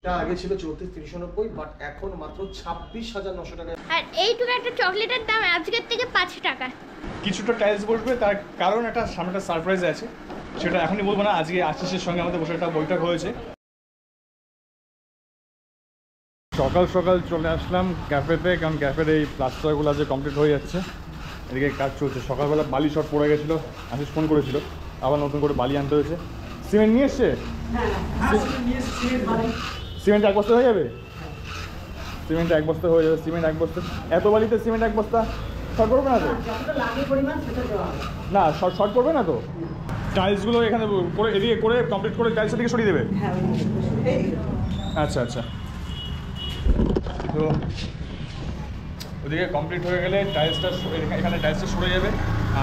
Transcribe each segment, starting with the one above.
আগে ছিল 34,390 বাট এখন মাত্র 26,900 টাকা। আর এইটুকু একটা চকলেটের দাম আজকের থেকে 5 টাকা। কিছুটা টাইলস বসবে, তার কারণ একটা সামনে সারপ্রাইজ আছে, সেটা এখনই বলবো না। আজকে আশিসের সঙ্গে আমাদের বসে একটা বৈঠক হয়েছে। সকাল সকাল চলে আসলাম ক্যাফেতে, কারণ ক্যাফের এই প্লাস্টারগুলো যে কমপ্লিট হয়ে যাচ্ছে, এদিকে কাজ চলছে। সকালবেলা বালি শর্ট পড়ে গেছিলো, আশিস ফোন করেছিল, আবার নতুন করে বালি আনতে হয়েছে। সিমেন্ট নিয়ে এসছে? সিমেন্ট এক বস্তা হয়ে যাবে? সিমেন্ট এক বস্তা হয়ে যাবে। সিমেন্ট এক বস্তা, এত বালিতে সিমেন্ট এক বস্তা শর্ট করবে না তো? না শর্ট করবে না তো? টাইলসগুলো এখানে করে এদিকে করে কমপ্লিট করে টাইলসের দিকে সরিয়ে দেবে? আচ্ছা আচ্ছা। তো ওদিকে কমপ্লিট হয়ে গেলে টাইলসটা এখানে টাইলসটা সরে যাবে,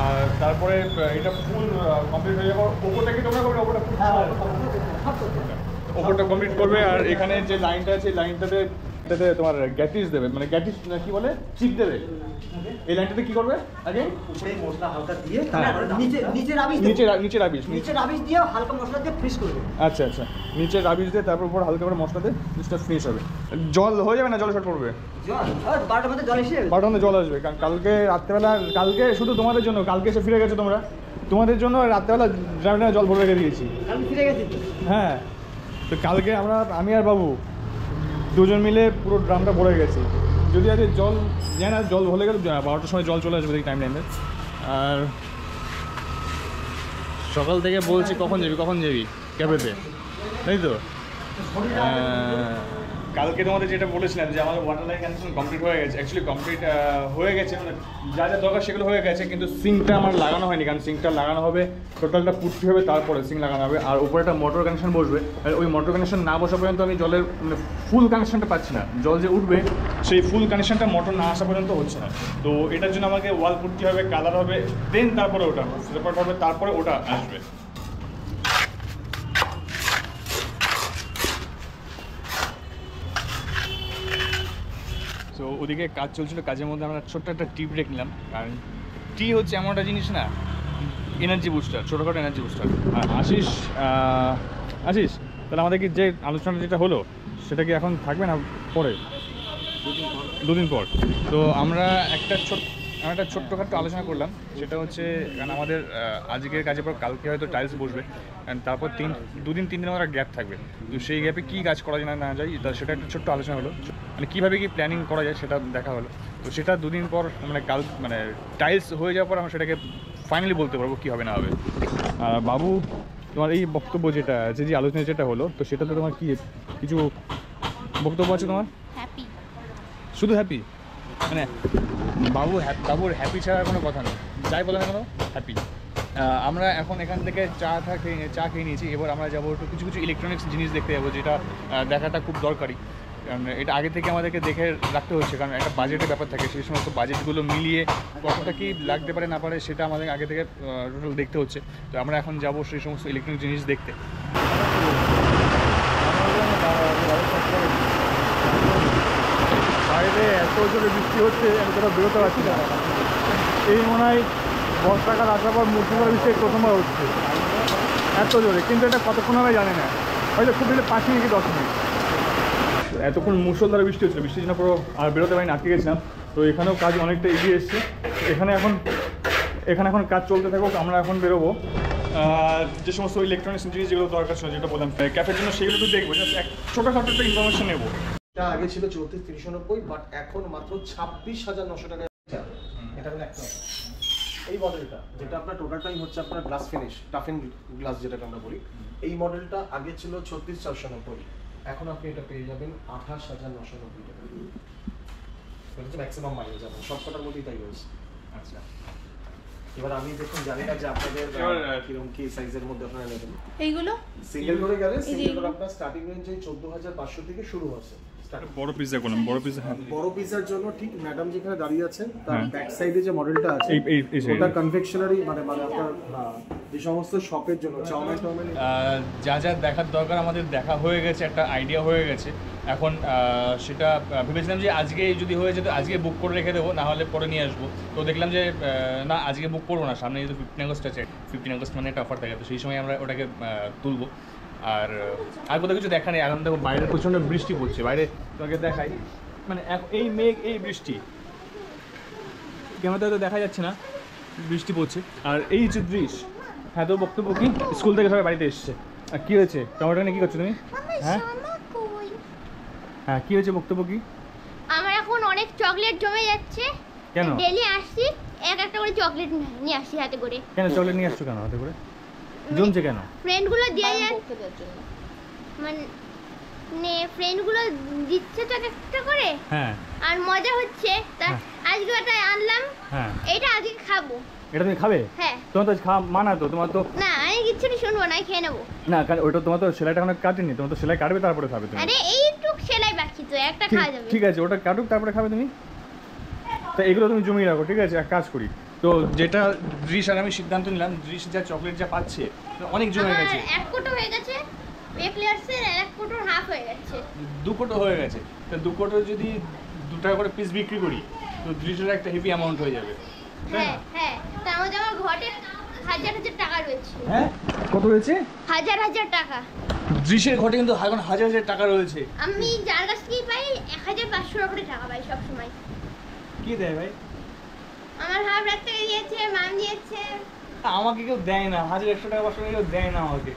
আর তারপরে এটা ফুল কমপ্লিট হয়ে যাবে। ওপরটা কি তোমরা করবে? ওপরটা কমপ্লিট করবে, আর এখানে যে লাইনটা আছে লাইনটাতে তোমার গ্যাটিস দেবে, মানে গ্যাটিস কি বলে, চিপ দেবে। এই লাইনটাতে কি করবে আগে? উপরে মশলা হালকা দিয়ে নিচে রাবিশ দিয়ে হালকা মশলা দিয়ে ফ্রিজ করবে। আচ্ছা আচ্ছা, নিচে রাবিশ দিয়ে তারপর উপর হালকা করে মশলা দিয়ে জিনিসটা ফ্রেশ হবে। জল হয়ে যাবে না? জল শর্ট পড়বে? জল 12টার মধ্যে জল এসে যাবে। 12টার মধ্যে জল আসবে, কারণ কালকে রাত্রেবেলা, কালকে শুধু তোমাদের জন্য, কালকে এসে ফিরে গেছো তোমরা, তোমাদের জন্য রাত্রেবেলা ড্রামে জল ভরে রেখে দিয়েছি। কালকে ফিরে গেছি। হ্যাঁ, তো কালকে আমি আর বাবু দুজন মিলে পুরো ড্রামটা ভরে গেছি। যদি আজকে জল যায় না, জল হলে গেলে 12টার সময় জল চলে আসবে দেখি টাইম। আর সকাল থেকে বলছি কখন যাবি ক্যাফেতে, তাই তো? কালকে তোমাদের যেটা বলেছিলাম যে আমাদের ওয়াটার লাইন কানেকশন কমপ্লিট হয়ে গেছে, অ্যাকচুয়ালি কমপ্লিট হয়ে গেছে, মানে যা যা দরকার সেগুলো হয়ে গেছে, কিন্তু সিঙ্কটা আমার লাগানো হয়নি, কারণ সিঙ্কটা লাগানো হবে, টোটালটা পুটতে হবে, তারপরে সিঙ্ক লাগানো হবে। আর উপরে একটা মোটর কানেকশন বসবে, আর ওই মোটর কানেকশন না বসা পর্যন্ত আমি জলের মানে ফুল কানেকশনটা পাচ্ছি না। জল যে উঠবে সেই ফুল কানেকশনটা মোটর না আসা পর্যন্ত হচ্ছে না। তো এটার জন্য আমাকে ওয়াল পুটতে হবে, কালার হবে, দেন তারপরে ওটা সেপারেট হবে, তারপরে ওটা আসবে। তো ওদিকে কাজ চলছিল, কাজের মধ্যে আমরা ছোট্ট একটা টি ব্রেক নিলাম, কারণ টি হচ্ছে এমন একটা জিনিস না, এনার্জি বুস্টার, ছোটোখাটো এনার্জি বুস্টার। আর আশিস তাহলে আমাদের কি যে আলোচনা যেটা হলো সেটা কি এখন থাকবে না পরে? দুদিন পর। তো আমরা একটা ছোট্টখাটো আলোচনা করলাম, সেটা হচ্ছে কারণ আমাদের আজকের কাজের পর কালকে হয়তো টাইলস বসবে, অ্যান্ড তারপর 2-3 দিন আমাদের গ্যাপ থাকবে। তো সেই গ্যাপে কী কাজ করা যায় না যায়, সেটা একটা ছোট্ট আলোচনা হলো, মানে কীভাবে কি প্ল্যানিং করা যায় সেটা দেখা হলো। তো সেটা 2 দিন পর, মানে টাইলস হয়ে যাওয়ার পর আমরা সেটাকে ফাইনালি বলতে পারবো কী হবে না হবে। বাবু, তোমার এই বক্তব্য যেটা যে আলোচনা যেটা হলো, তো সেটাতে তোমার কি কিছু বক্তব্য আছে তোমার? হ্যাপি, শুধু হ্যাপি? মানে বাবুর হ্যাপি ছাড়া কোনো কথা নেই, যাই বলে না কোনো হ্যাপি। আমরা এখন এখান থেকে চা খেয়ে নিয়েছি, এবার আমরা যাবো একটু কিছু ইলেকট্রনিক্স জিনিস দেখতে যাবো, যেটা দেখাটা খুব দরকারি। কারণ এটা আগে থেকে আমাদেরকে দেখে রাখতে হচ্ছে, কারণ একটা বাজেটের ব্যাপার থাকে, সেই সমস্ত বাজেটগুলো মিলিয়ে কতটা কি লাগতে পারে না পারে সেটা আমাদের আগে থেকে টোটাল দেখতে হচ্ছে। তো আমরা এখন যাবো সেই সমস্ত ইলেকট্রনিক জিনিস দেখতে। বাইরে এত জোরে বৃষ্টি হচ্ছে, আমি কোথাও বেরোতে পারছি না। এই মনে হয় বর্ষাকাল আসার পর মুর্শিদাবাদ বৃষ্টি প্রথমবার হচ্ছে এত জোরে, কিন্তু এটা কতক্ষণ হবে জানি না, হয়তো খুব বেশি 5 মিনিট কি 10 মিনিট। এতক্ষণ মুষলধারে বৃষ্টি হচ্ছিল, বৃষ্টির জন্য পুরো আর বেরোতে পারিনি, আটকে গেছিলাম। তো এখানেও কাজ অনেকটা এগিয়ে এসছে, এখানে এখন কাজ চলতে থাকুক, আমরা এখন বেরোবো। যে সমস্ত ইলেকট্রনিক্স জিনিস যেগুলো দরকার ছিল, যেটা বললাম ক্যাফের জন্য, সেগুলো তো দেখবো, ছোটোখাটো একটা ইনফরমেশন নেবো। আগে ছিল 34,390 বাট এখন মাত্র 26,900 টাকা। এটা হলো একটা এই মডেলটা, যেটা আপনার টোটালটাই হচ্ছে আপনার গ্লাস ফিনিশ, টাফেন গ্লাস যেটাকে আমরা বলি। এই মডেলটা আগে ছিল 36,490, এখন আপনি এটা পেয়ে যাবেন 28,990 টাকা। এটা হচ্ছে ম্যাক্সিমাম মাইলেজ, আপনার সবকটার মধ্যেই তাই হয়েছে। আচ্ছা, এবার আমি দেখুন জানি না যে আপনাদের কিরকম কি সাইজের মধ্যে আপনারা নেবেন। এইগুলো সিঙ্গেল করে গেলে সিঙ্গেল করে আপনার স্টার্টিং রেঞ্জ 14,500 থেকে শুরু আছে। বড় পিজ্জা করলাম, বড় পিজ্জা। হ্যাঁ, বড় পিজ্জার জন্য ঠিক ম্যাডাম যেখানে দাঁড়িয়ে আছেন তার ব্যাক সাইডে যে মডেলটা আছে ওটা কনফেকশনারি, মানে আপনার যে সমস্ত শপের জন্য চাউমিন যা যা দেখার দরকার আমাদের দেখা হয়ে গেছে, একটা আইডিয়া হয়ে গেছে। এখন সেটা ভেবেছিলাম যে আজকে যদি হয়ে যেত আজকে বুক করে রেখে দেবো, না হলে পরে নিয়ে আসবো। তো দেখলাম যে না, আজকে বুক করবো না, সামনে যেহেতু 15 আগস্ট আছে, 15 আগস্ট মানে একটা অফার থাকে, তো সেই সময় আমরা ওটাকে তুলবো। আর কোথাও কিছু দেখা নেই। এখন দেখো বাইরে প্রচণ্ড বৃষ্টি পড়ছে, বাইরে তোমাকে দেখাই, মানে এই মেঘ এই বৃষ্টি, ক্যামেরাতে হয়তো দেখা যাচ্ছে না, বৃষ্টি পড়ছে। আর এই যে দৃশ্য, হ্যাঁ তো বক্তব্য কি? স্কুল থেকে সবাই বাড়িতে এসছে। আর কী হয়েছে টমেটো নিয়ে কী করছো তুমি? হ্যাঁ হ্যাঁ কী হয়েছে, বক্তব্য কি? আমার এখন অনেক চকলেট জমে যাচ্ছে। কেন? ডেলি আসছি একটা করে চকলেট নিয়ে আসছি হাতে করে। কেন চকলেট নিয়ে আসছো কেন হাতে করে? জমছে কেন? ফ্রেন্ডগুলো দিয়ে যাচ্ছে, মানে ফ্রেন্ডগুলো দিচ্ছে তো একটা করে। হ্যাঁ আর মজা হচ্ছে, তা আজকে এটা আনলাম। হ্যাঁ এইটা আজকে খাবো। এটা তুমি খাবে? হ্যাঁ। তোমার তো খাওয়া মানা তো, তোমার তো। না আমি কিচ্ছু শুনবো না, খেয়ে নেবো। না কারণ ওটা তোমার তো সেলাইটা এখন কাটেনি, তোমার তো সেলাই কাটবে তারপরে খাবে তুমি। আরে এইটুক সেলাই বাকি তো, একটা খাওয়া যাবে। ঠিক আছে, ওটা কাটুক তারপরে খাবে তুমি। তা এগুলো তুমি জমিয়ে রাখো, ঠিক আছে? এক কাজ করি, তো যেটা দৃশ আর আমি সিদ্ধান্ত নিলাম, দৃশ যা চকলেট যা পাচ্ছে অনেক জমে গেছে। এক কোটো হয়ে গেছে, এক্লেয়ার্সের এক কোটোর হাফ হয়ে গেছে। 2 কোটো হয়ে গেছে, তা 2 কোটো যদি 2 টাকা করে পিস বিক্রি করি তো দৃশের একটা হেভি অ্যামাউন্ট হয়ে যাবে। হ্যাঁ হ্যাঁ, তার মধ্যে আমার ঘরে হাজার টাকা রয়েছে। হ্যাঁ কত রয়েছে? হাজার টাকা। দৃশ্যের ঘটে কিন্তু এখন হাজার টাকা রয়েছে। আমি যার কাছ থেকেই পাই 1500 করে টাকা পাই সব সময়। কি দেয় ভাই? আমার হাফ রাত থেকে দিয়েছে, মাম দিয়েছে। আমাকে কেউ দেয় না, 1100 টাকা 500 টাকা কেউ দেয় না আমাকে।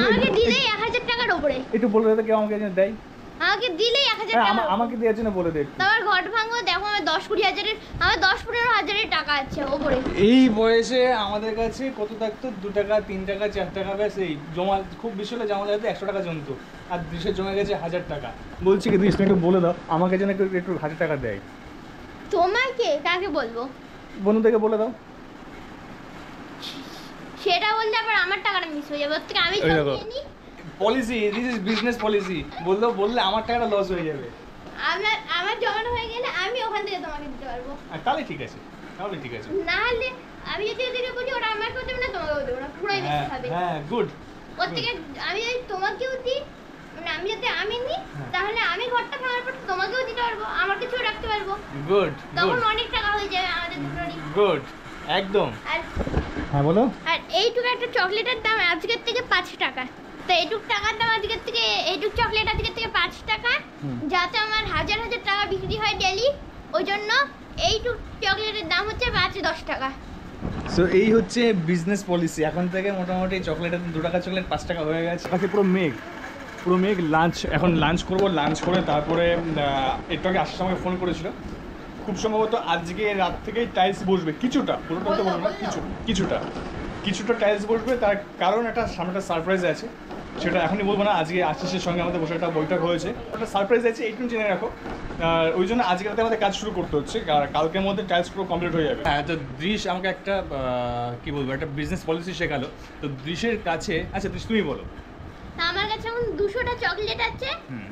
আমাকে দিলেই 1000 টাকার উপরে। একটু বলে দে কেউ আমাকে দেয়? আমাকে দিলেই 1000 টাকা। আমাকে দেওয়ার জন্য বলে দে। তোমার ঘট ভাঙো, দেখো আমার 10-20 হাজারের, আমার 10-15 হাজারের টাকা আছে উপরে। এই বয়সে আমাদের কাছে কত থাকতো? 2 টাকা 3 টাকা 4 টাকা, ব্যাস। এই জমা খুব বেশি হলে জমা যাতে 100 টাকা জমতো, আর দৃশ্যে জমে গেছে 1000 টাকা। বলছি কি দৃশ্য একটু বলে দাও আমাকে যেন একটু 1000 টাকা দেয়। তোমাকে কাকে বলবো? বন্ধুদেরকে বলে দাও। সেটা বললে আবার আমার টাকাটা মিস হয়ে যাবে, ওর থেকে আমি ওই দেখো। নিয়ে নিই। Policy, this is business policy. বললে আমার টাকাটা লস হয়ে যাবে। আমার জমানো হয়ে গেলে আমি ওখান থেকে তোমাকে দিতে পারবো। তাহলে ঠিক আছে, তাহলে ঠিক আছে। না হলে আমি যদি ওদেরকে বলি ওরা আমাকেও দেবে না, তোমাকেও দেবে না, পুরোই বেশি খাবে। হ্যাঁ গুড। ওর থেকে আমি যদি তোমাকেও দিই, মানে আমি যদি আমি নিই, তাহলে আমি ঘরটা ভাঙার পর তোমাকেও দিতে পারবো, আমার কিছু রাখতে পারবো। গুড তখন অনেক টাকা হয়ে যাবে আমাদের দুটোরই। গুড একদম। আর হ্যাঁ বলো। আর এইটুকু একটা চকলেটের দাম আজকের থেকে 5 টাকা। তো এইটুক টাকার দাম আজকের থেকে, এইটুক চকলেট আজকের থেকে 5 টাকা, যাতে আমার হাজার টাকা বিক্রি হয় ডেলি, ওই জন্য এইটুক চকলেটের দাম হচ্ছে 5-10 টাকা। সো এই হচ্ছে বিজনেস পলিসি। এখন থেকে মোটামুটি চকলেটের 2 টাকা চকলেট 5 টাকা হয়ে গেছে। আজকে পুরো মেঘ লাঞ্চ, এখন লাঞ্চ করবো, লাঞ্চ করে তারপরে একটু আগে আসার সময় ফোন করেছিল, খুব সম্ভবত আজকে রাত থেকেই টাইলস বসবে কিছুটা, পুরোটা তো বলবো না, কিছুটা টাইলস বসবে। তার কারণ একটা সামনে সারপ্রাইজ আছে, সেটা এখনই বলবো না। আজকে আশিসের সঙ্গে আমাদের বসে একটা বৈঠক হয়েছে, একটা সারপ্রাইজ আছে, এইটুকু জেনে রাখো। ওই জন্য আজকে রাতে আমাদের কাজ শুরু করতে হচ্ছে, আর কালকের মধ্যে টাইলস পুরো কমপ্লিট হয়ে যাবে। হ্যাঁ, তো দৃশ আমাকে একটা কি বলবো, একটা বিজনেস পলিসি শেখালো। তো দৃশের কাছে, আচ্ছা দৃশ তুমি বলো। আমার কাছে এখন 200টা চকলেট আছে,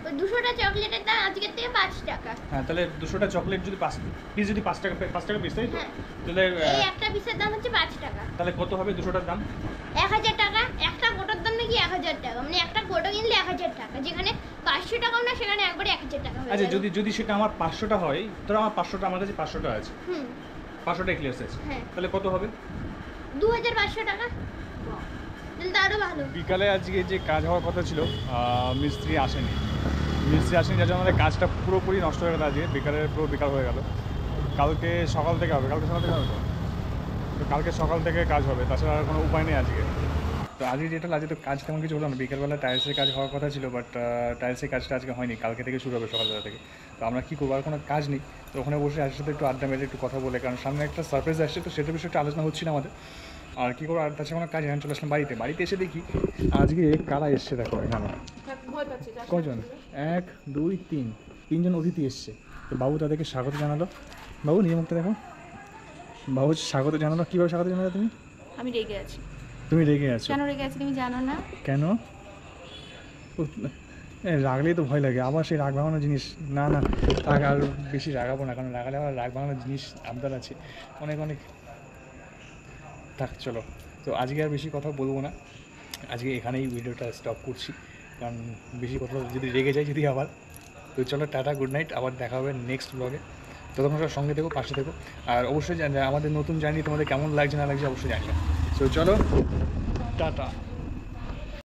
ওই 200টা চকলেটের দাম আজকের থেকে 5 টাকা। হ্যাঁ, তাহলে 200টা চকলেট যদি 5 পিস, যদি 5 টাকা পিস, তাই তো? তাহলে এই একটা পিসের দাম হচ্ছে 5 টাকা। তাহলে কত হবে 200টার দাম? 1000 টাকা। একটা কোটোর দাম নাকি 1000 টাকা, মানে একটা কোটো কিনলে 1000 টাকা, যেখানে 500 টাকাও না, সেখানে একবারে 1000 টাকা হয়ে আচ্ছা, যাবে। যদি সেটা আমার 500টা হয়, ধরো আমার 500টা, আমার কাছে 500টা আছে, 500টা এক্লিয়ার্স আছে, হ্যাঁ। তাহলে কত হবে? 2500 টাকা। তাহলে তো আরো ভালো। বিকালে আজকে যে কাজ হওয়ার কথা ছিল, মিস্ত্রি আসেনি, যার জন্য আমাদের কাজটা পুরোপুরি নষ্ট হয়ে গেল। আজকে পুরো বেকার হয়ে গেল। কালকে সকাল থেকে হবে, তো কালকে সকাল থেকে কাজ হবে, তাছাড়া আর কোনো উপায় নেই আজকে। তো আজকে আজকে তো কাজ তেমন কিছু হলো না। বিকেলবেলা টাইলসের কাজ হওয়ার কথা ছিল, বাট টাইলসের কাজটা আজকে হয়নি, কালকে থেকে শুরু হবে সকালবেলা থেকে। তো আমরা কী করবো, আর কোনো কাজ নেই, তো ওখানে বসে আজকের সাথে একটু আড্ডা মেরে একটু কথা বলে, কারণ সামনে একটা সারপ্রাইজ আসছে, তো সেটার বিষয়ে একটু আলোচনা হচ্ছিল আমাদের। আর কী করবো, আর তাছাড়া কোনো কাজ এখন চলে আসলাম বাড়িতে এসে দেখি আজকে কারা এসছে। দেখো এখানে কজন, 1 2 3 তিনজন অতিথি এসছে। তো বাবু তাদেরকে স্বাগত জানালো। বাবু নিজের মুখটা দেখো। বাবু স্বাগত জানালো। কীভাবে স্বাগত জানালো তুমি? আমি রেগে আছি। তুমি রেগে আছো? কেন রেগে আছি তুমি জানো না? কেন? রাগলেই তো ভয় লাগে, আবার সেই রাগ ভাঙানোর জিনিস। না রাগ আর বেশি রাগাবো না, কারণ রাগালে আবার রাগ ভাঙানোর জিনিস আবদার আছে অনেক। থাক চলো, তো আজকে আর বেশি কথা বলবো না, আজকে এখানেই ভিডিওটা স্টপ করছি, কারণ বেশি কথা যদি রেগে যায় যদি আবার। তো চলো, টাটা, গুড নাইট, আবার দেখা হবে নেক্সট ব্লগে। তো তোমরা সঙ্গে থেকো, পাশে থেকো, আর অবশ্যই আমাদের নতুন জার্নি তোমাদের কেমন লাগছে না লাগছে অবশ্যই জানিও। তো চলো, টাটা।